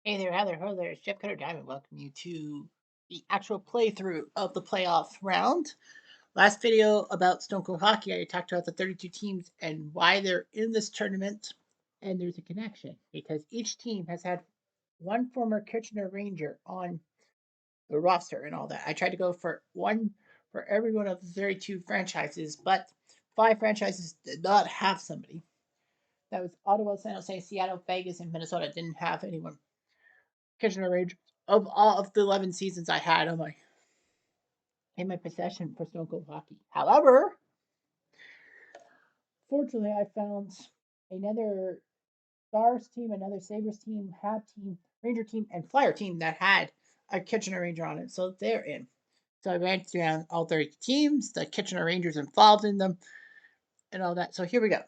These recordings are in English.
Hey there, Heather. Hello there. It's Jeff Cutter Diamond. Welcome you to the actual playthrough of the playoff round. Last video about Stone Cold Hockey, I talked about the 32 teams and why they're in this tournament. And there's a connection because each team has had one former Kitchener Ranger on the roster and all that. I tried to go for one for every one of the 32 franchises, but 5 franchises did not have somebody. That was Ottawa, San Jose, Seattle, Vegas, and Minnesota didn't have anyone. Kitchener Rangers of all of the 11 seasons I had on in my possession for Stone Cold Hockey. However, fortunately, I found another Stars team, another Sabres team, Hab team, Ranger team, and Flyer team that had a Kitchener Ranger on it, so they're in. So I ran down all 30 teams, the Kitchener Rangers involved in them, and all that. So here we go.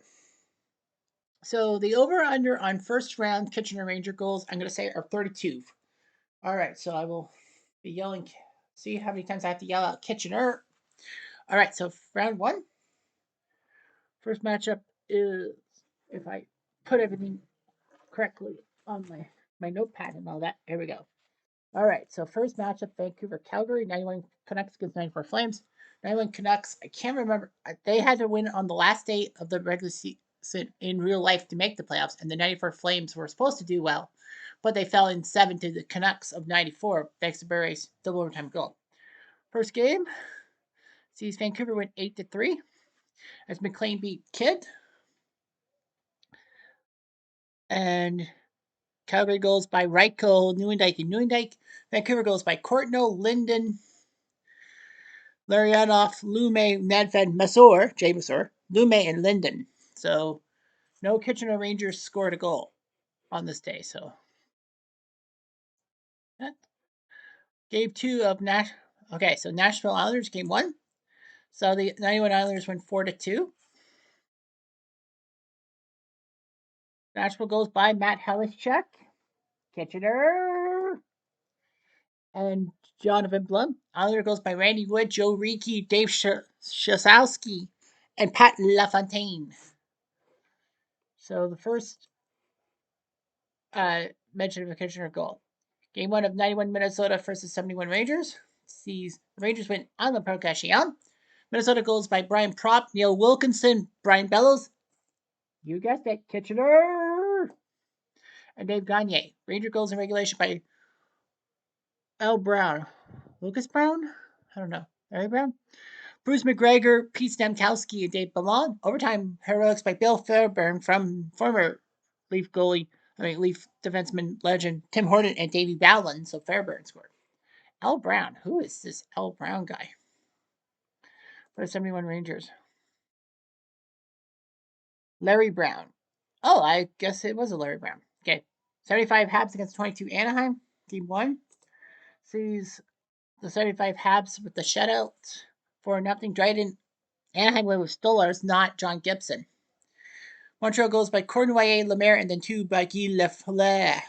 So the over/under on first round Kitchener Ranger goals, I'm going to say, are 32. All right, so I will be yelling. See how many times I have to yell out Kitchener. All right, so round one. First matchup is, if I put everything correctly on my notepad and all that. Here we go. All right, so first matchup, Vancouver Calgary, 91 Canucks against 94 Flames. 91 Canucks, I can't remember. They had to win on the last day of the regular season in real life to make the playoffs, and the 94 Flames were supposed to do well, but they fell in 7 to the Canucks of 94 thanks to Barry's double overtime goal. First game sees Vancouver win 8-3 as McLean beat Kidd. And Calgary goes by Reichel, Nieuwendyk, and Nieuwendyk. Vancouver goes by Courtnall, Linden, Larionov, Lume, Nedved, Masur, Jay Masur, Lume, and Linden. So no Kitchener Rangers scored a goal on this day. So game 2 of Nash. Okay, so Nashville Islanders game 1. So the 91 Islanders win 4-2. Nashville goes by Matt Helischek, Kitchener, and Jonathan Blum. Islander goes by Randy Wood, Joe Reiki, Dave Shasowski, and Pat LaFontaine. So the first mention of a Kitchener goal. Game 1 of 91 Minnesota versus 71 Rangers. Sees the Rangers win on the Procashion. Minnesota goes by Brian Propp, Neil Wilkinson, Brian Bellows. You guessed it, Kitchener. And Dave Gagne. Ranger goals in regulation by L. Brown. Lucas Brown? I don't know. Larry Brown? Bruce McGregor, Pete Stamkowski, and Dave Ballon. Overtime heroics by Bill Fairbairn from former Leaf defenseman legend Tim Horton and Davey Bowlen. So Fairbairn scored. L. Brown. Who is this L. Brown guy? For the 71 Rangers. Larry Brown. Oh, I guess it was a Larry Brown. Okay. 75 Habs against 22 Anaheim. Game 1. Sees the 75 Habs with the shutout. 4-0. Dryden. Anaheim win with Stolarz, not John Gibson. Montreal goes by Cournoyer, Lemaire, and then 2 by Guy Lafleur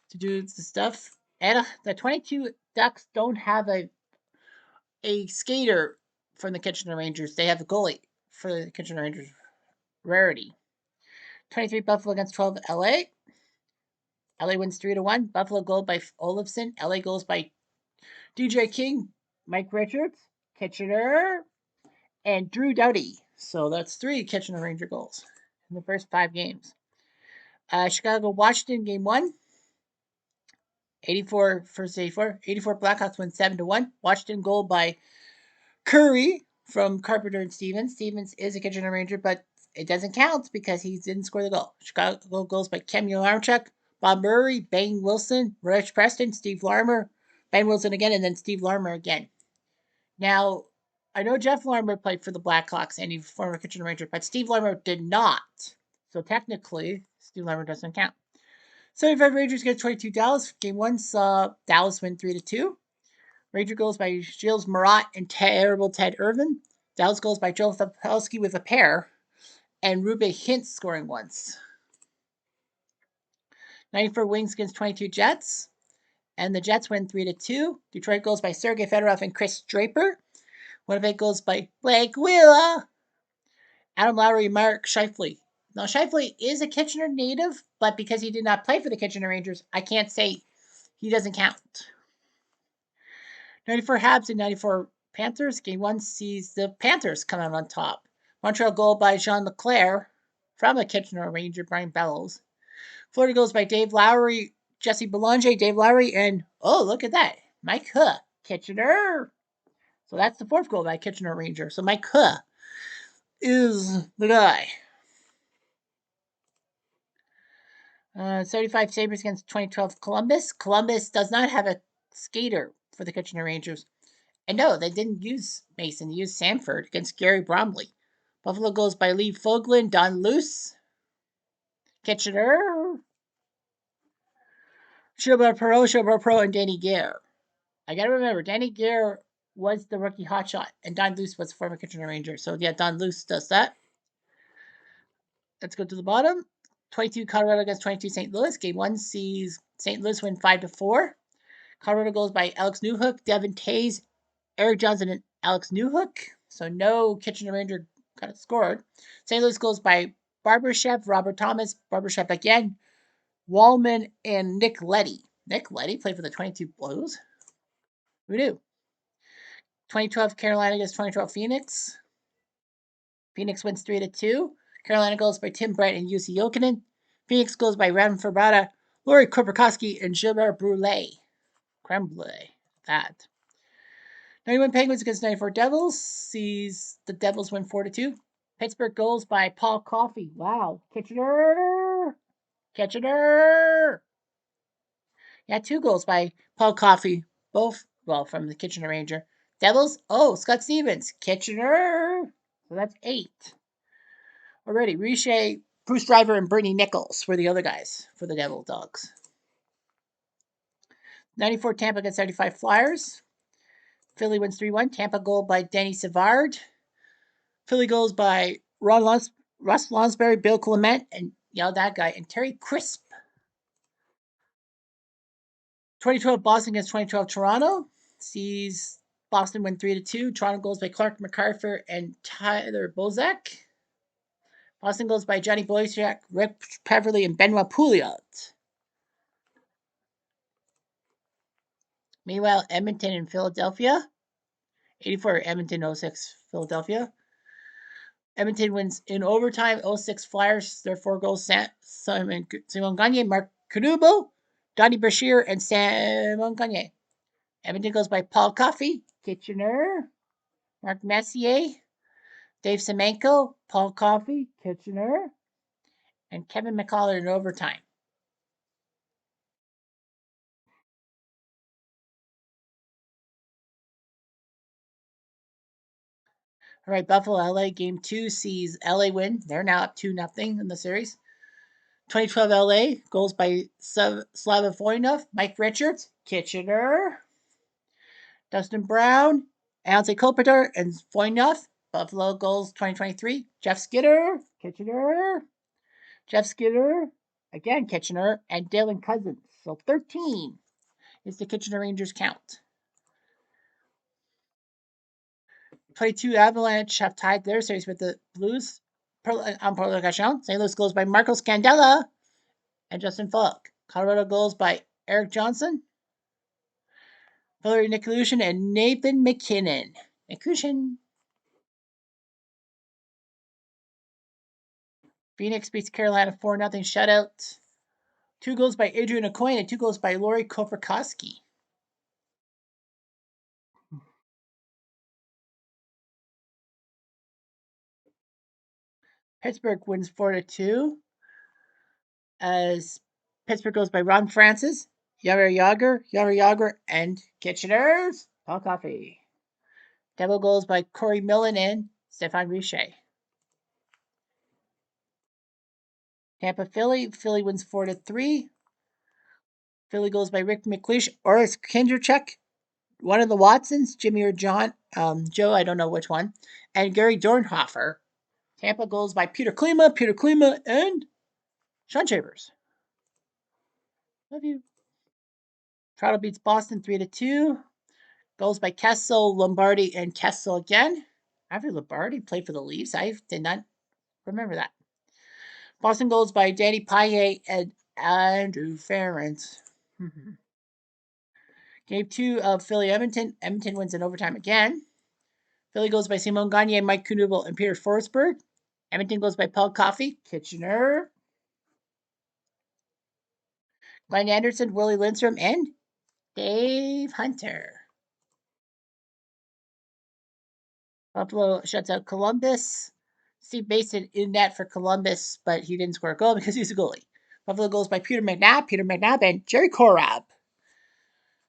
to do the stuff. And the 22 Ducks don't have a skater from the Kitchener Rangers. They have the goalie for the Kitchener Rangers. Rarity. 23 Buffalo against 12 LA. LA wins 3-1. Buffalo goal by Olofsson. LA goes by DJ King, Mike Richards, Kitchener, and Drew Doughty. So that's 3 Kitchener Ranger goals in the first 5 games. Chicago Washington game 1. 84 versus 84. 84 Blackhawks win 7-1. Washington goal by Curry from Carpenter and Stevens. Stevens is a Kitchener Ranger, but it doesn't count because he didn't score the goal. Chicago goals by Kem Yarmchuk, Bob Murray, Bane Wilson, Rich Preston, Steve Larmer, Ben Wilson again, and then Steve Larmer again. Now, I know Jeff Larmer played for the Blackhawks and he's a former Kitchener Ranger, but Steve Larmer did not. So technically, Steve Larmer doesn't count. 75 Rangers get 22 Dallas. Game 1 saw Dallas win 3-2. Ranger goals by Gilles Marat and terrible Ted Irvin. Dallas goals by Joe Fapelski with a pair. And Rube Hintz scoring once. 94 Wings against 22 Jets. And the Jets win 3-2. Detroit goals by Sergei Fedorov and Chris Draper. Winnipeg goals by Blake Wheeler. Adam Lowry, Mark Scheifele. Now, Shifley is a Kitchener native, but because he did not play for the Kitchener Rangers, I can't say he doesn't count. 94 Habs and 94 Panthers. Game 1 sees the Panthers come out on top. Montreal goal by Jean Leclerc from the Kitchener Ranger, Brian Bellows. Florida goes by Dave Lowry, Jesse Belanger, Dave Lowry, and oh, look at that, Mike Huh, Kitchener. So that's the fourth goal by Kitchener Ranger. So Mike Huh is the guy. 35 Sabres against 2012 Columbus. Columbus does not have a skater for the Kitchener Rangers. And no, they didn't use Mason. They used Sanford against Gary Bromley. Buffalo goes by Lee Foglin, Don Luce, Kitchener, Shobart Pro, and Danny Gare. I gotta remember, Danny Gare was the rookie hotshot, and Don Luce was former Kitchener Ranger. So yeah, Don Luce does that. Let's go to the bottom. 22 Colorado against 22 St. Louis. Game 1 sees St. Louis win 5-4. Colorado goes by Alex Newhook, Devin Tays, Eric Johnson, and Alex Newhook. So no Kitchener Ranger got it scored. St. Louis goes by Barberchef, Robert Thomas, Barberchef again, Wallman, and Nick Leddy. Nick Leddy played for the 22 Blues. Who knew? 2012 Carolina against 2012 Phoenix. Phoenix wins 3-2. Carolina goes by Tim Brett and Jussi Jokinen. Phoenix goes by Ram Ferrata, Lori Korpikoski, and Gilbert Brule. Creme brulee. That. 91 Penguins against 94 Devils. Sees the Devils win 4-2. Pittsburgh goals by Paul Coffey. Wow. Kitchener. Kitchener. Yeah, 2 goals by Paul Coffey. Both, well, from the Kitchener Ranger. Devils. Oh, Scott Stevens. Kitchener. So that's 8. Already. Riche, Bruce Driver, and Bernie Nichols were the other guys for the Devil Dogs. 94 Tampa against 75 Flyers. Philly wins 3-1. Tampa goal by Danny Savard. Philly goes by Russ Lonsberry, Bill Clement, and that guy, and Terry Crisp. 2012 Boston against 2012 Toronto. Sees Boston win 3-2. Toronto goes by Clark MacArthur and Tyler Bozak. Boston goes by Johnny Boychuk, Rick Peverly, and Benoit Pouliot. Meanwhile, Edmonton and Philadelphia. 84 Edmonton, 06 Philadelphia. Edmonton wins in overtime. 06 Flyers, their 4 goals. Simon Gagne, Mark Canubo, Donnie Brashear, and Simon Gagne. Edmonton goes by Paul Coffey, Kitchener, Mark Messier, Dave Semenko, Paul Coffey, Kitchener, and Kevin McCullough in overtime. All right, Buffalo, LA, game 2 sees LA win. They're now up 2-0 in the series. 2012 LA, goals by Slava Voynov, Mike Richards, Kitchener, Dustin Brown, Anze Kopitar, and Voynov. Buffalo goals 2023, Jeff Skinner, Kitchener, Jeff Skinner, again Kitchener, and Dylan Cousins. So 13 is the Kitchener Rangers count. 22 Avalanche have tied their series with the Blues on prolongation. St. Louis goals by Marcos Candela and Justin Falk. Colorado goals by Eric Johnson, Valery Nikolushin, and Nathan McKinnon. Nikolushin. Phoenix beats Carolina 4-0 shutout. 2 goals by Adrian Aucoin and 2 goals by Lori Koprikoski. Pittsburgh wins 4-2 as Pittsburgh goes by Ron Francis, Yara Yager, and Kitchener's Paul Coffey. Devil goals by Corey Millen and Stefan Richer. Tampa Philly wins 4-3. Philly goes by Rick McLeish, Oris Kinderchuk, one of the Watsons, Jimmy or John, Joe, I don't know which one, and Gary Dornhofer. Tampa goes by Peter Klima, and Sean Chambers. Love you. Toronto beats Boston 3-2. Goals by Kessel, Lombardi, and Kessel again. After Lombardi played for the Leafs, I did not remember that. Boston goes by Danny Paille and Andrew Ferrand. Game 2 of Philly Edmonton. Edmonton wins in overtime again. Philly goes by Simon Gagne, Mike Knubel, and Peter Forsberg. Edmonton goes by Paul Coffey, Kitchener, Glenn Anderson, Willie Lindstrom, and Dave Hunter. Buffalo shuts out Columbus. Steve Mason in net for Columbus, but he didn't score a goal because he's a goalie. Buffalo goes by Peter McNabb, and Jerry Korab.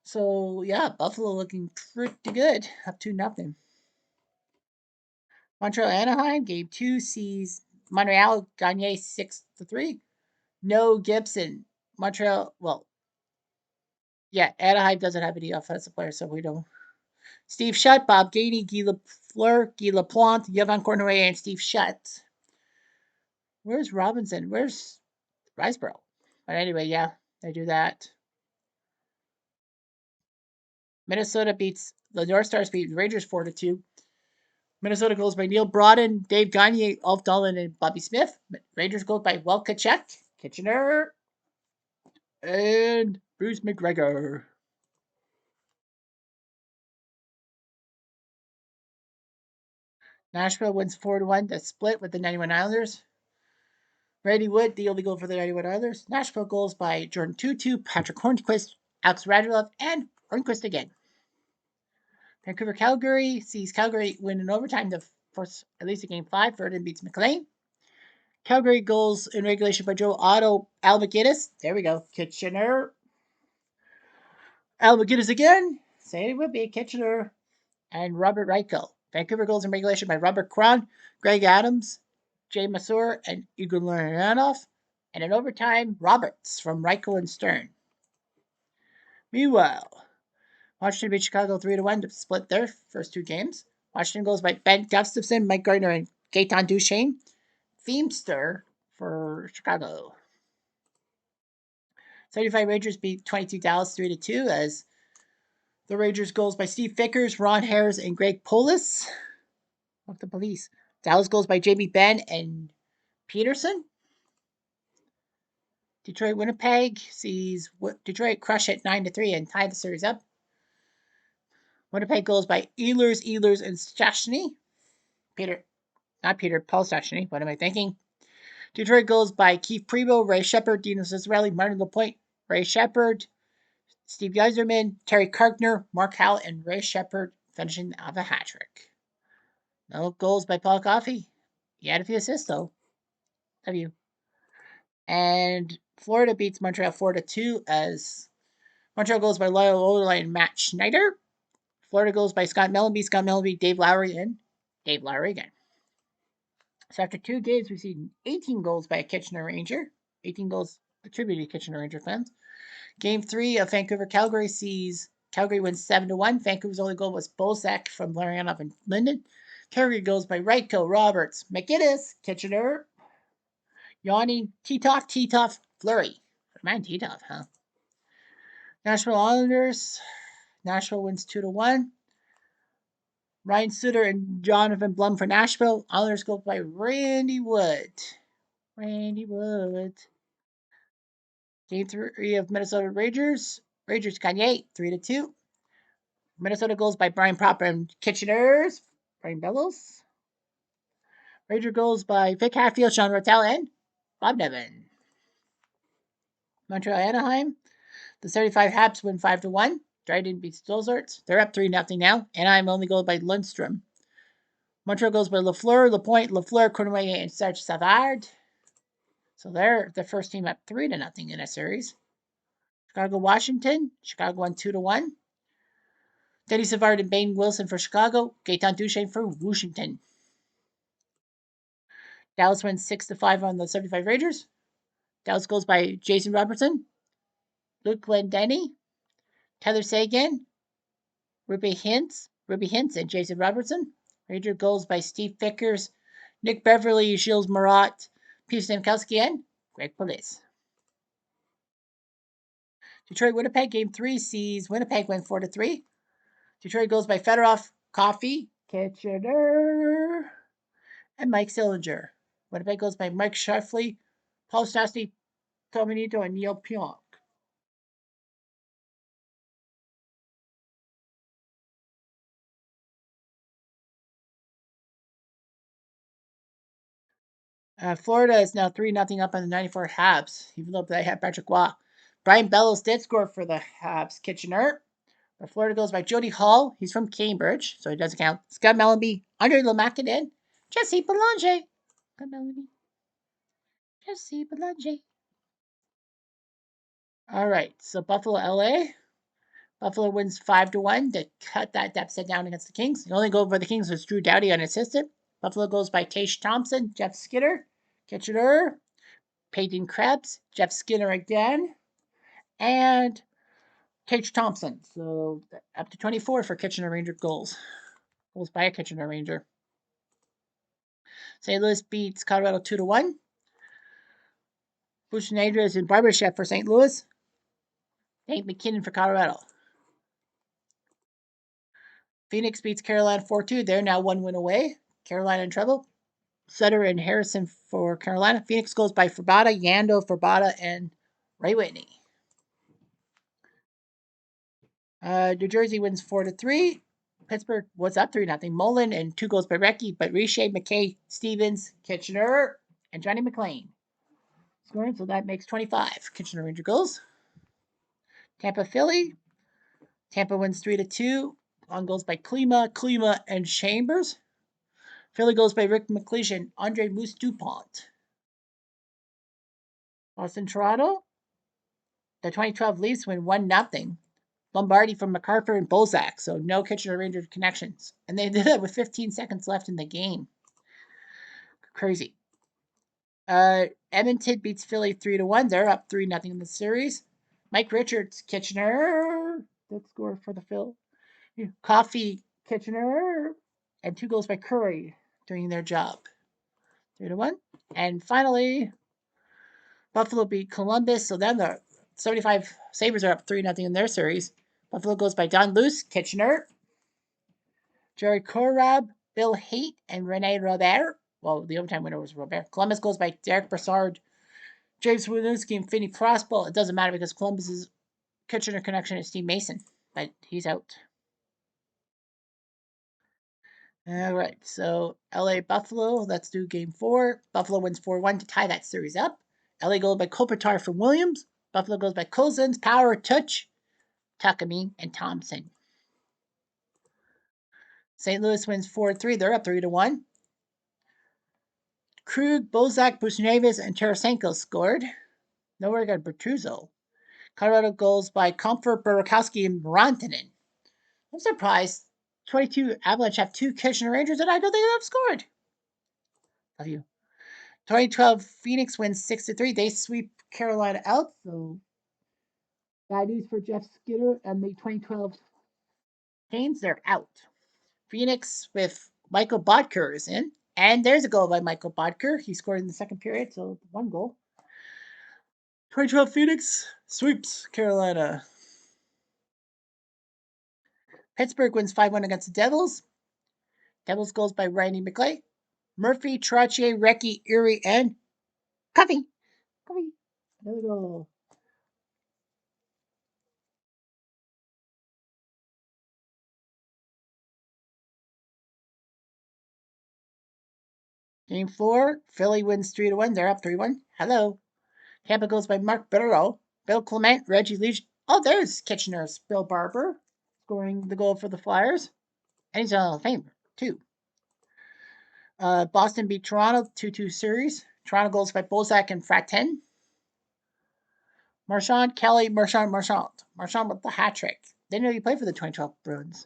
So yeah, Buffalo looking pretty good, up 2-0. Montreal Anaheim, game 2 sees Montreal Gagne 6-3. No Gibson. Montreal, well, yeah, Anaheim doesn't have any offensive players, so we don't. Steve Shutt, Bob Gainey, Guy Lafleur, Guy Laplante, Yvan Cournoyer, and Steve Shutt. Where's Robinson? Where's Riseborough? But anyway, yeah, they do that. Minnesota beats the North Stars beat the Rangers 4-2. Minnesota goes by Neil Broaden, Dave Gagne, Ulf Dolan, and Bobby Smith. Rangers goes by Will Kachuk, Kitchener, and Bruce McGregor. Nashville wins 4-1 to split with the 91 Islanders. Randy Wood, the only goal for the 91 Islanders. Nashville goals by Jordan Tutu, Patrick Hornquist, Alex Radulov, and Hornquist again. Vancouver Calgary sees Calgary win in overtime to force at least a game 5. Verdun beats McLean. Calgary goals in regulation by Joe Otto, Al McGinnis. There we go. Kitchener. Al McGinnis again. Say it would be Kitchener. And Robert Reichel. Vancouver goals in regulation by Robert Cron, Greg Adams, Jay Masur, and Igor Larionov. And in overtime, Roberts from Reichel and Stern. Meanwhile, Washington beat Chicago 3-1 to split their first 2 games. Washington goes by Ben Gustafson, Mike Gardner, and Gaetan Duchesne. Feemster for Chicago. 75 Rangers beat 22 Dallas 3-2 as the Rangers goals by Steve Vickers, Ron Harris, and Greg Polis. Fuck the police. Dallas goals by Jamie Benn and Peterson. Detroit Winnipeg sees Detroit crush it 9-3 and tie the series up. Winnipeg goals by Ehlers, and Stastny. Paul Stastny. What am I thinking? Detroit goals by Keith Primo, Ray Shepard, Dino Ciccarelli, Martin Lapointe, Ray Shepard, Steve Yzerman, Terry Karkner, Mark Howell, and Ray Shepard finishing off a hat trick. No goals by Paul Coffey. He had a few assists though. W. And Florida beats Montreal 4-2 as Montreal goes by Lyle Olerle and Matt Schneider. Florida goes by Scott Mellenby, Dave Lowry, and Dave Lowry again. So after 2 games, we've seen 18 goals by a Kitchener Ranger. 18 goals attributed to Kitchener Ranger fans. Game 3 of Vancouver-Calgary sees Calgary wins 7-1. Vancouver's only goal was Bozak from Larionov and Linden. Calgary goes by Reichel, Roberts, McGinnis, Kitchener, Yanni, Titoff, Fleury. Man, Titoff, huh? Nashville Islanders. Nashville wins 2-1. Ryan Suter and Jonathan Blum for Nashville. Islanders go by Randy Wood. Game 3 of Minnesota Rangers. Rangers Gagne 3-2. Minnesota goals by Brian Proper and Kitchener's Brian Bellows. Ranger goals by Vic Hatfield, Sean Rotel, and Bob Nevin. Montreal Anaheim. The 75 Habs win 5-1. Dryden beats Dozarts. They're up 3-0 now. Anaheim only goal by Lundstrom. Montreal goes by Lafleur, Lapointe, Cournoyer, and Serge Savard. So they're the first team up 3-0 in a series. Chicago, Washington. Chicago won 2-1. Denny Savard and Bane Wilson for Chicago. Gaetan Duchesne for Washington. Dallas wins 6-5 on the 75 Rangers. Dallas goes by Jason Robertson, Luke Glendenny, Tyler Seguin, Ruby Hintz, and Jason Robertson. Ranger goals by Steve Vickers, Nick Beverly, Gilles Marat, Peter Stamkowski, and Greg Police. Detroit Winnipeg game 3 sees Winnipeg win 4-3. Detroit goes by Fedorov, Coffey, Kitchener, and Mike Sillinger. Winnipeg goes by Mike Sheffley, Paul Stastny, Tominito, and Neil Pionk. Florida is now 3-0 up on the 94 Habs, even though they have Patrick Waugh. Brian Bellows did score for the Habs. Kitchener. But Florida goes by Jody Hall. He's from Cambridge, so he doesn't count. Scott Mellanby, Andre Lemakinen, Jesse Belanger. Scott Mellanby, Jesse Belanger. All right, so Buffalo, LA. Buffalo wins 5-1 to cut that deficit down against the Kings. The only goal for the Kings was Drew Doughty unassisted. Buffalo goes by Tage Thompson, Jeff Skinner, Kitchener, Peyton Krebs, Jeff Skinner again, and Tage Thompson. So up to 24 for Kitchener Ranger goals. Goals by a Kitchener Ranger. St. Louis beats Colorado 2-1. Buchnadra is in Barbershop for St. Louis. Nate McKinnon for Colorado. Phoenix beats Carolina 4-2. They're now 1 win away. Carolina in trouble. Sutter and Harrison for Carolina. Phoenix goes by Fabada, Yando, Fabada, and Ray Whitney. New Jersey wins 4-3. Pittsburgh was up 3-0. Mullen and 2 goals by Recchi, but Riche, McKay, Stevens, Kitchener, and Johnny McLean scoring, so that makes 25 Kitchener Ranger goals. Tampa, Philly. Tampa wins 3-2 on goals by Klima, and Chambers. Philly goes by Rick McLeish and Andre Moose Dupont. Boston, Toronto. The 2012 Leafs win 1-0. Lombardi from MacArthur and Bozak, so no Kitchener Ranger connections. And they did it with 15 seconds left in the game. Crazy. Edmonton beats Philly 3-1. They're up 3-0 in the series. Mike Richards, Kitchener. That score for the Phil. Coffee, Kitchener. And 2 goals by Curry doing their job. 3-1. And finally, Buffalo beat Columbus. So then the 75 Sabres are up 3-0 in their series. Buffalo goes by Don Luce, Kitchener, Jerry Korab, Bill Haight, and Rene Robert. Well, the overtime winner was Robert. Columbus goes by Derek Brassard, James Wilinski, and Finney Crossbow. It doesn't matter because Columbus's Kitchener connection is Steve Mason, but he's out. All right, so LA Buffalo. Let's do game 4. Buffalo wins 4-1 to tie that series up. LA goes by Kopitar from Williams. Buffalo goes by Cousins, Power, Touch, Tuckamy, and Thompson. St. Louis wins 4-3. They're up 3-1. Krug, Bozak, Buchnevich, and Tarasenko scored. Nowhere got Bertuzzo. Colorado goals by Comfort, Burakovsky, and Rantanen. I'm surprised 22 Avalanche have 2 Kitchener Rangers that I don't think they've scored. Love you. 2012 Phoenix wins 6-3. They sweep Carolina out, so bad news for Jeff Skinner and the 2012 Canes. They're out. Phoenix with Michael Bodker is in. And there's a goal by Michael Bodker. He scored in the second period, so 1 goal. 2012 Phoenix sweeps Carolina. Pittsburgh wins 5-1 against the Devils. Devils goals by Randy McClay, Murphy, Trottier, Recchi, Erie, and Coffee. Another goal. Game 4, Philly wins 3-1. They're up 3-1. Hello. Tampa goes by Mark Burrow, Bill Clement, Reggie Leach. Oh, there's Kitchener's Bill Barber scoring the goal for the Flyers. And he's a Hall of Famer, too. Boston beat Toronto 2-2 series. Toronto goals by Bozak and Fraten. Marchand, Kelly, Marchand with the hat trick. Didn't know he played for the 2012 Bruins.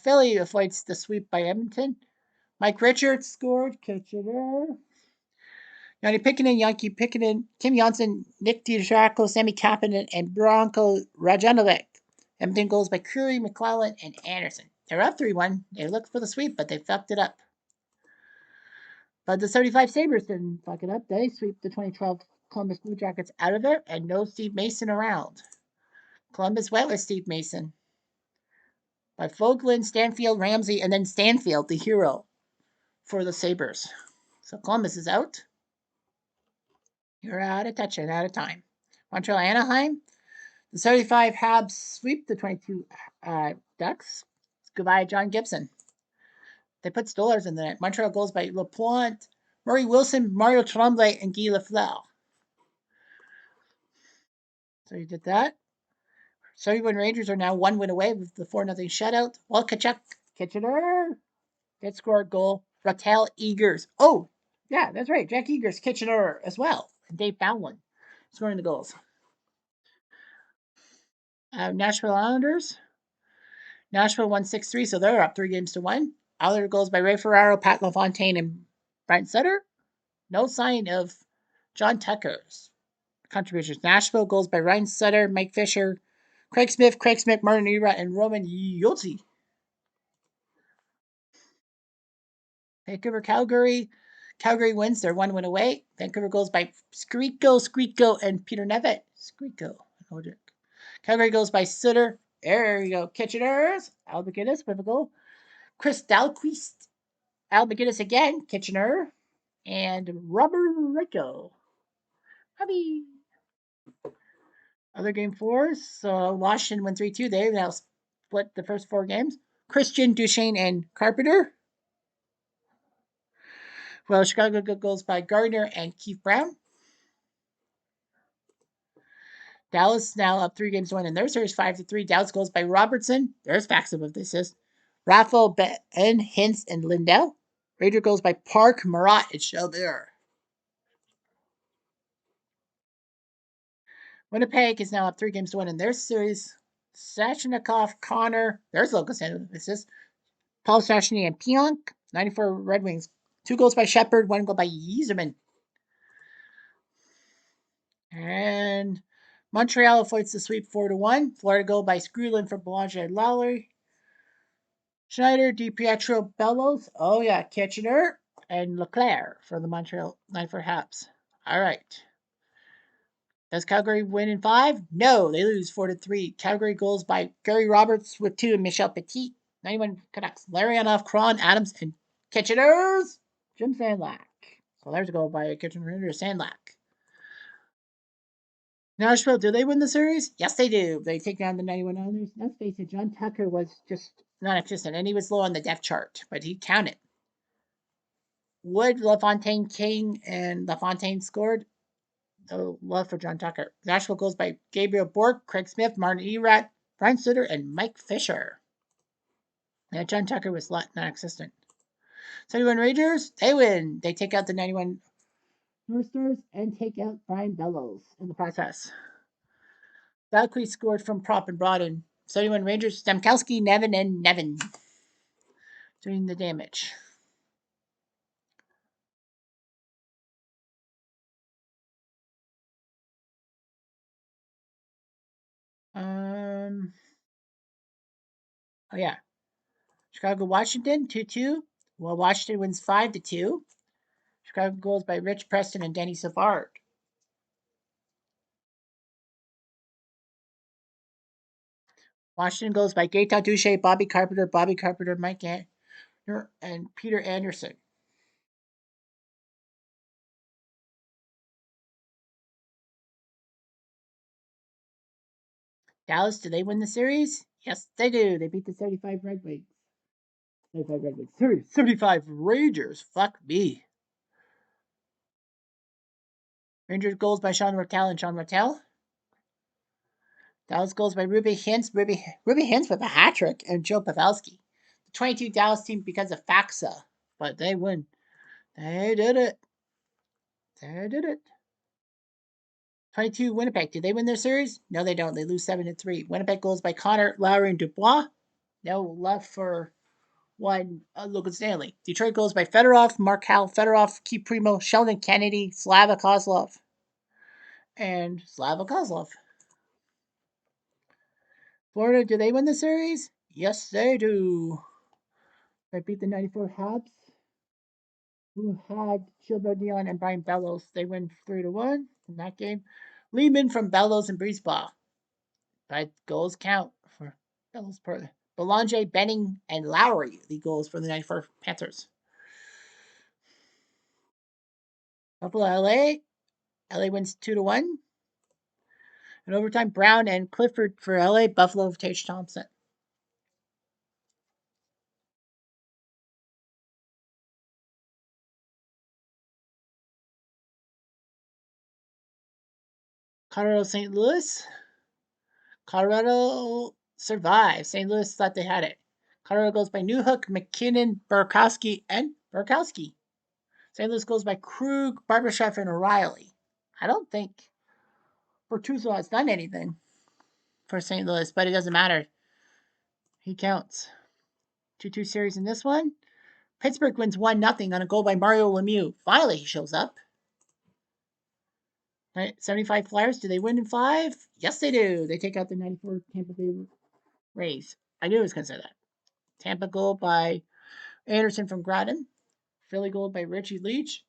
Philly avoids the sweep by Edmonton. Mike Richards scored. Kitchener. Yanni Pikkinen, Yankee Pikkinen, Tim Janssen, Nick DiGiaco, Sammy Kapanen, and Bronco Radjanovic. Edmonton goals by Curry, McClellan, and Anderson. They're up 3-1. They looked for the sweep, but they fucked it up. But the 75 Sabres didn't fuck it up. They sweep the 2012 Columbus Blue Jackets out of it, and no Steve Mason around. Columbus went with Steve Mason. By Fogelin, Stanfield, Ramsey, and then Stanfield, the hero, for the Sabres. So Columbus is out. You're out of touch and out of time. Montreal Anaheim. The 75 Habs sweep the 22 Ducks. Goodbye, John Gibson. They put Stolarz in the net. Montreal goals by Lapointe, Murray Wilson, Mario Tremblay, and Guy Lafleur. So you did that. 71 Rangers are now 1 win away with the 4-0 shutout. While Kitchener gets scored goal. Rattel Eagers. Oh, yeah, that's right. Jack Eagers, Kitchener as well. And Dave Fowlin scoring the goals. Nashville Islanders. Nashville won 6-3, so they're up 3-1. Other goals by Ray Ferraro, Pat LaFontaine, and Brent Sutter. No sign of John Tucker's contributions. Nashville goals by Ryan Sutter, Mike Fisher, Craig Smith, Martin Era, and Roman Yotzi. Vancouver, Calgary. Calgary wins. They're 1 win away. Vancouver goes by Skriko, and Peter Nevitt. Skriko. Calgary goes by Sutter. There you go. Kitchener's. Al McGinnis with a goal. Chris Dalquist. Al McGinnis again. Kitchener. And Robert Rico. Hubby. Other game fours. So Washington won 3-2. They now split the first 4 games. Christian, Duchesne, and Carpenter. Well, Chicago goes by Gardner and Keith Brown. Dallas now up 3-1 in their series, 5-3. Dallas goes by Robertson. There's facts of what this is. Raffle, Ben, Hintz, and Lindell. Ranger goes by Park, Marat, and Shelby. Winnipeg is now up 3-1 in their series. Sashnikov, Connor. There's local analysis. Paul Stastny and Pionk. 94 Red Wings. 2 goals by Shepard, 1 goal by Yzerman. And Montreal avoids the sweep 4-1. Florida goal by Skrulin for Belanger and Lowry. Schneider, DiPietro, Bellows. Oh, yeah, Kitchener. And Leclerc for the Montreal 94 Habs. All right. Does Calgary win in 5? No, they lose 4-3. Calgary goals by Gary Roberts with 2 and Michel Petit. 91 Canucks. Larionov, Cron, Adams, and Kitchener's Jim Sandlack. So there's a goal by Kitchener Sandlack. Nashville, do they win the series? Yes, they do. They take down the 91 Islanders. Let's face it, John Tucker was just non-existent, and he was low on the depth chart, but he counted. Wood, LaFontaine, King, and LaFontaine scored. No love for John Tucker. Nashville goes by Gabriel Bork, Craig Smith, Martin Erat, Brian Sutter, and Mike Fisher. And John Tucker was non-existent. 71 Rangers, they win. They take out the 91 North Stars and take out Brian Bellows in the process. Valkyrie scored from prop and brought in 71 Rangers, Stamkowski, Nevin, and Nevin doing the damage. Oh yeah. Chicago, Washington, 2-2. Well, Washington wins 5-2. Chicago goals by Rich Preston and Denny Savard. Washington goes by Gaetan Duche, Bobby Carpenter, Mike Anderson, and Peter Anderson. Dallas, do they win the series? Yes, they do. They beat the 75 Red Wings. 75 Red Wings. 75 Rangers. Fuck me. Rangers goals by Sean Rattel and Sean Rattel. Dallas goals by Ruby Hintz. Ruby Hintz with a hat trick, and Joe Pavelski. The 22 Dallas team because of Faxa, but they win. They did it. 22 Winnipeg. Did they win their series? No, they don't. They lose 7-3. Winnipeg goals by Connor, Lowry, and Dubois. No love for one Logan Stanley. Detroit goals by Fedorov, Markel, Fedorov, Keith Primo, Sheldon Kennedy, Slava Kozlov, and Slava Kozlov. Florida, do they win the series? Yes, they do. They beat the 94 Habs, who had Gilbert Nealon and Brian Bellows. They win 3-1 in that game. Lehman from Bellows and Breezeball. But goals count for Bellows. Belanger, Benning, and Lowry, the goals for the 94 Panthers. Buffalo, LA. LA wins 2-1. In overtime, Brown and Clifford for LA. Buffalo of Tage Thompson. Colorado, St. Louis. Colorado survives. St. Louis thought they had it. Colorado goes by Newhook, McKinnon, Burkowski, and Burkowski. St. Louis goes by Krug, Barbashev, and O'Reilly. I don't think Bertuzzo has done anything for St. Louis, but it doesn't matter. He counts. 2-2 series in this one. Pittsburgh wins 1-0 on a goal by Mario Lemieux. Finally, he shows up. 75 Flyers. Do they win in 5? Yes, they do. They take out the 94 Tampa Bay Rays. I knew I was going to say that. Tampa goal by Anderson from Groton. Philly goal by Richie Leach.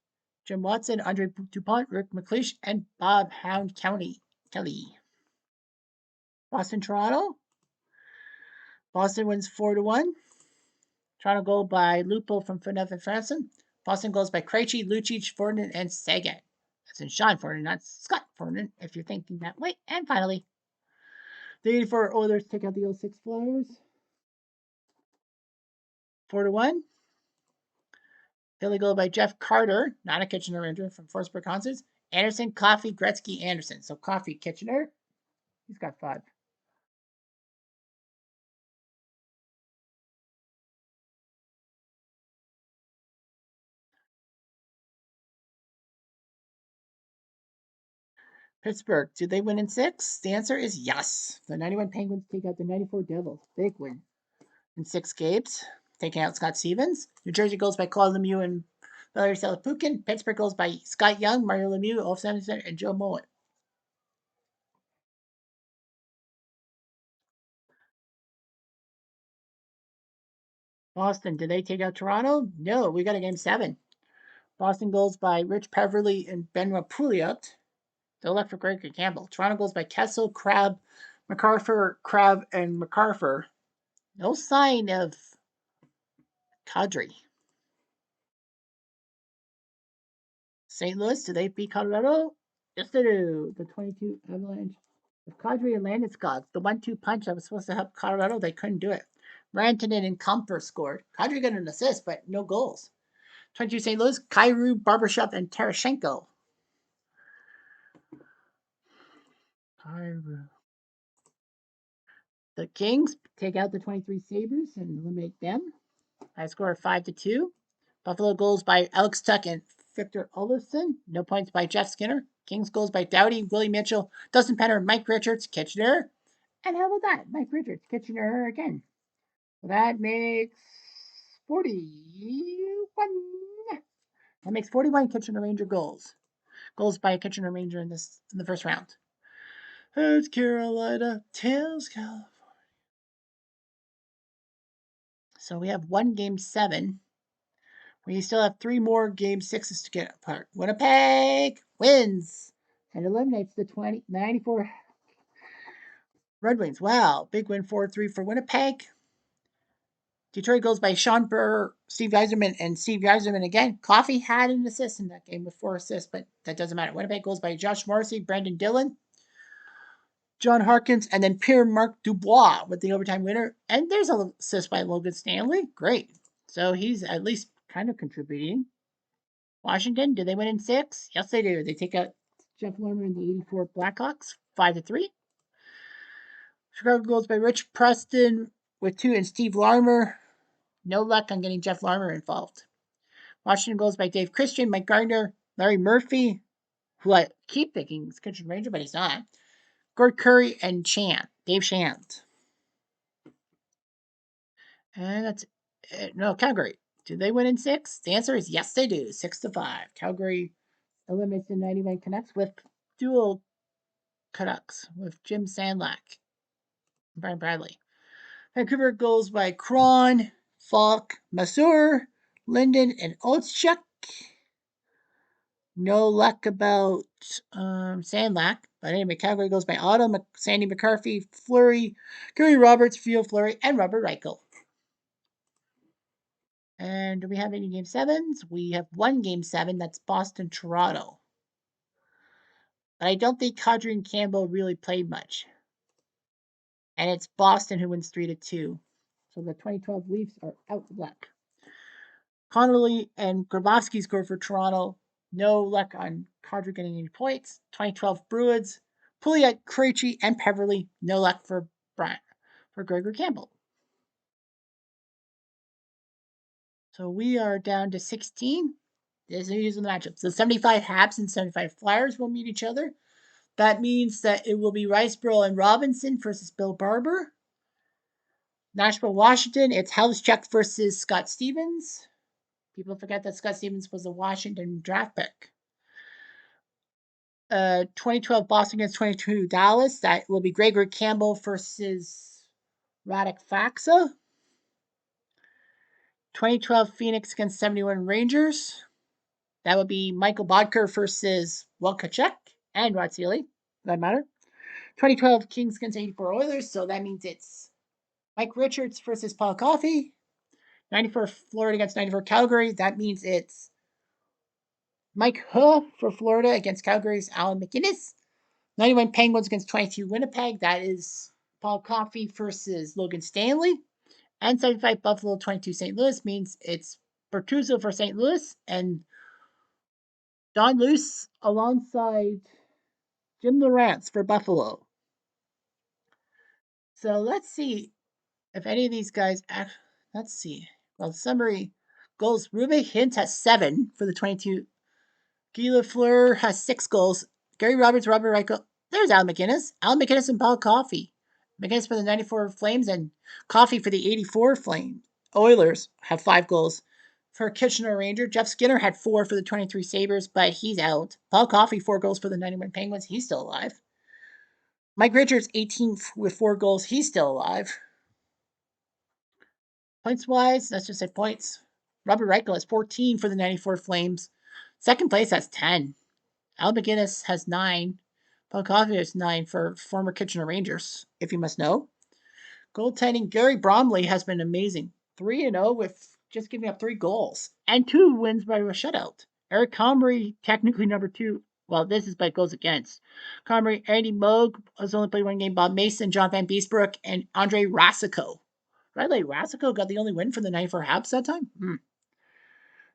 Jim Watson, Andre Dupont, Rick McLeish, and Bob Hound Kelly. Boston, Toronto. Boston wins 4-1. Toronto goal by Lupo from Funef and Franson. Boston goes by Krejci, Lucic, Ferdinand, and Sagan. That's in Sean Ferdinand, not Scott Ferdinand, if you're thinking that way. And finally, the 84 Oilers take out the 06 Flyers. 4-1. Philly goal by Jeff Carter, not a Kitchener Ranger, from Forsberg Concerts. Anderson, Coffey, Gretzky, Anderson. So Coffey, Kitchener. He's got 5. Pittsburgh, do they win in 6? The answer is yes. The 91 Penguins take out the 94 Devils. Big win in 6 games, taking out Scott Stevens. New Jersey goes by Claude Lemieux and Valery Salapukin. Pittsburgh goes by Scott Young, Mario Lemieux, Ulf Samuelsson, and Joe Mullen. Boston, did they take out Toronto? No, we got a game 7. Boston goes by Rich Peverly and Benoit Pouliot. They left for Greg Campbell. Toronto goes by Kessel, Crab, Crab, and MacArthur. No sign of Kadri. St. Louis, do they beat Colorado? Yes, they do. The 22 Avalanche. If Kadri and Landeskog, the 1-2 punch that was supposed to help Colorado, they couldn't do it. Rantanen and Comfer scored. Kadri got an assist, but no goals. 22 St. Louis, Kyrou, Barbashev, and Tarashenko. Kyrou. The Kings take out the 23 Sabres and eliminate them. I score of 5-2. Buffalo goals by Alex Tuck and Victor Olofsson. No points by Jeff Skinner. Kings goals by Doughty, Willie Mitchell, Dustin Penner, Mike Richards, Kitchener. And how about that? Mike Richards, Kitchener again. So that makes 41. That makes 41 Kitchener Ranger goals. Goals by a Kitchener Ranger in the first round. It's Carolina, Tails, California. So we have one game 7. We still have 3 more game 6s to get apart. Winnipeg wins and eliminates the 94 Red Wings. Wow, big win 4-3 for Winnipeg. Detroit goes by Sean Burr, Steve Yzerman, and Steve Yzerman again. Coffey had an assist in that game with 4 assists, but that doesn't matter. Winnipeg goes by Josh Morrissey, Brandon Dillon, John Harkins, and then Pierre-Marc Dubois with the overtime winner. And there's an assist by Logan Stanley. Great. So he's at least kind of contributing. Washington, do they win in 6? Yes, they do. They take out Jeff Larmer and the 84 Blackhawks, 5-3. Chicago goes by Rich Preston with 2 and Steve Larmer. No luck on getting Jeff Larmer involved. Washington goes by Dave Christian, Mike Gardner, Larry Murphy, who I keep thinking is Kitchen Ranger, but he's not. Gord Curry and Dave Shand. And that's it. No, Calgary. Do they win in 6? The answer is yes, they do. 6-5. Calgary eliminates the 91 Canucks with dual Canucks with Jim Sandlack and Brian Bradley. Vancouver goes by Kron, Falk, Masur, Linden, and Olschuk. No luck about Sandlack. But anyway, Calgary goes by Otto, Sandy McCarthy, Fleury, Gary Roberts, Theo Fleury, and Robert Reichel. And do we have any game sevens? We have one game seven. That's Boston Toronto. But I don't think Kadri and Campbell really played much. And it's Boston who wins 3-2. So the 2012 Leafs are out of luck. Connolly and Grabowski scored for Toronto. No luck on Kadri getting any points. 2012 Bruins. Pouliot, Krejci, and Peverley. No luck for Gregory Campbell. So we are down to 16. These are the matchups. The 75 Habs and 75 Flyers will meet each other. That means that it will be Riceboro and Robinson versus Bill Barber. Nashville, Washington, it's Halischuk versus Scott Stevens. People forget that Scott Stevens was a Washington draft pick. 2012 Boston against 22 Dallas. That will be Gregory Campbell versus Radek Faksa. 2012 Phoenix against 71 Rangers. That would be Michael Bodker versus Walkachuk and Rod Seeley, for that matter. 2012 Kings against 84 Oilers. So that means it's Mike Richards versus Paul Coffey. 94 Florida against 94 Calgary. That means it's Mike Huh for Florida against Calgary's Alan McInnes. 91 Penguins against 22 Winnipeg. That is Paul Coffey versus Logan Stanley. And 75 Buffalo, 22 St. Louis means it's Bertuzzo for St. Louis and Don Luce alongside Jim Lorance for Buffalo. So let's see if any of these guys let's see. Well, summary goals. Ruben Hintz has 7 for the 22. Guy Lafleur has 6 goals. Gary Roberts, Robert Reichel. There's Al McInnes. Al McInnes and Paul Coffey. McInnes for the 94 Flames and Coffey for the 84 Flames. Oilers have 5 goals. For Kitchener Ranger, Jeff Skinner had 4 for the 23 Sabres, but he's out. Paul Coffey, 4 goals for the 91 Penguins. He's still alive. Mike Richards, 18 with 4 goals. He's still alive. Points-wise, let's just say points. Robert Reichel has 14 for the 94 Flames. Second place has 10. Al McInnes has 9. Paul Coffey has 9 for former Kitchener Rangers, if you must know. Goaltending, Gary Bromley has been amazing. 3-0 with just giving up 3 goals. And 2 wins by a shutout. Eric Comrie, technically number 2. Well, this is by goals against. Comrie, Andy Moog has only played 1 game. Bob Mason, John Van Beesbrook, and Andre Rasico. Riley Rasico got the only win for the 94 Habs that time?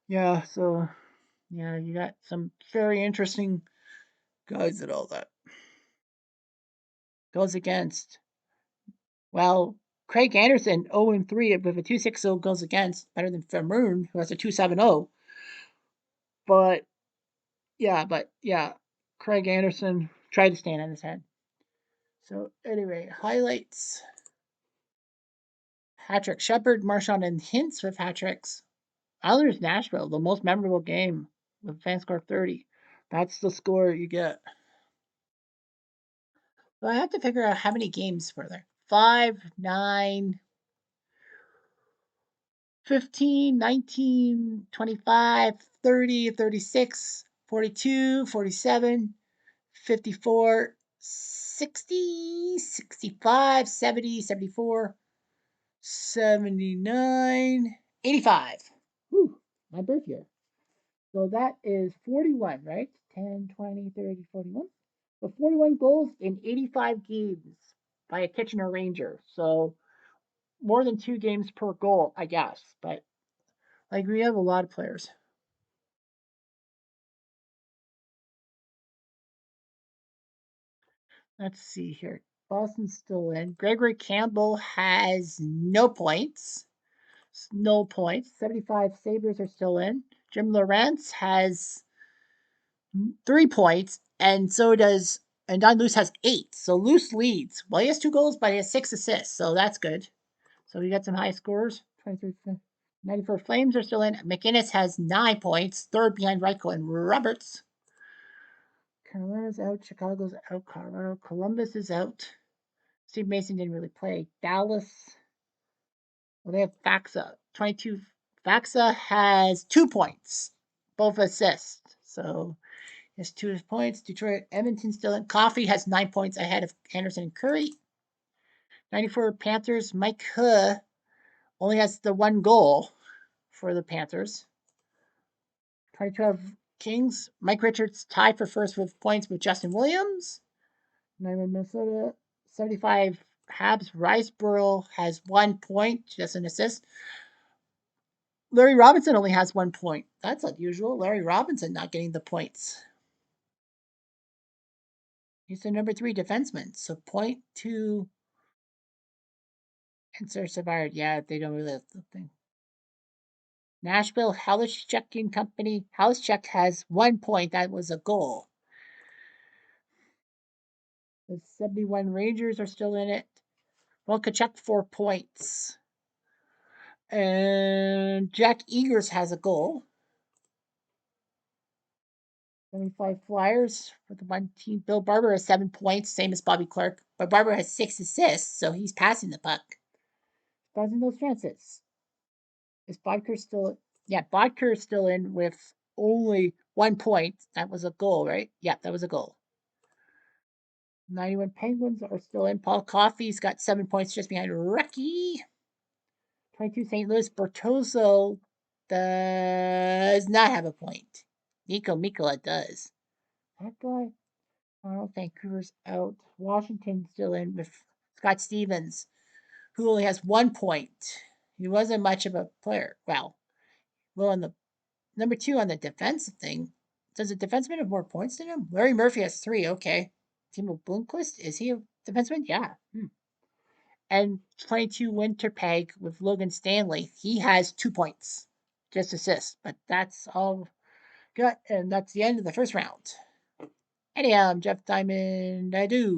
Yeah, so, yeah, you got some very interesting guys and all that. Goes against. Well, Craig Anderson, 0-3 with a 2.60 goes against, better than Vermoon, who has a 2.70. But yeah, Craig Anderson tried to stand on his head. So anyway, highlights. Hat-trick Shepard, Marchand, and Hintz with hat-tricks. Islanders Nashville, the most memorable game with fan score 30. That's the score you get. So I have to figure out how many games were there. 5, 9, 15, 19, 25, 30, 36, 42, 47, 54, 60, 65, 70, 74, 79, 85. Whew, my birth year. So that is 41, right? 10, 20, 30, 41. So 41 goals in 85 games by a Kitchener Ranger. So more than 2 games per goal, I guess. But like we have a lot of players. Let's see here. Boston's still in. Gregory Campbell has no points. No points. 75 Sabres are still in. Jim Lorance has 3 points, and so does and Don Luce has 8. So Luce leads. Well, he has 2 goals, but he has 6 assists, so that's good. So we got some high scores. 23, 94 Flames are still in. McInnes has 9 points, third behind Reichel and Roberts. Carolina's out. Chicago's out. Colorado. Columbus is out. Steve Mason didn't really play. Dallas. Well, they have Faxa. 22. Faxa has 2 points, both assists. So he has 2 points. Detroit, Edmonton still in. Coffey has 9 points ahead of Anderson and Curry. 94 Panthers. Mike Huh only has the 1 goal for the Panthers. 2012 Kings. Mike Richards tied for first with points with Justin Williams. 91 Minnesota. 75 Habs. Riceboro has 1 point, just an assist. Larry Robinson only has 1 point. That's unusual. Larry Robinson not getting the points. He's the number 3 defenseman. So 0.2 insert survivor. Yeah, they don't really have the thing. Nashville Halischek and Company. Halischek has 1 point. That was a goal. The 71 Rangers are still in it. Well, Kachuk 4 points. And Jack Eagers has a goal. 75 Flyers with 1 team. Bill Barber has 7 points, same as Bobby Clark. But Barber has 6 assists, so he's passing the puck. Causing those chances. Is Bodker still? Yeah, Bodker is still in with only 1 point. That was a goal, right? Yeah, that was a goal. 91 Penguins are still in. Paul Coffey's got 7 points just behind Rookie. 22 St. Louis. Bertozzo does not have a point. Nico Mikkola does. That guy? Oh, Vancouver's out. Washington's still in with Scott Stevens, who only has 1 point. He wasn't much of a player. Well, on the number 2 on the defensive thing. Does a defenseman have more points than him? Larry Murphy has 3. Okay. Timo Blomqvist, is he a defenseman? Yeah. And 22 Winterpeg with Logan Stanley. He has 2 points. Just assists. But that's all good. And that's the end of the first round. Anyhow, I'm Jeff Diamond. I do.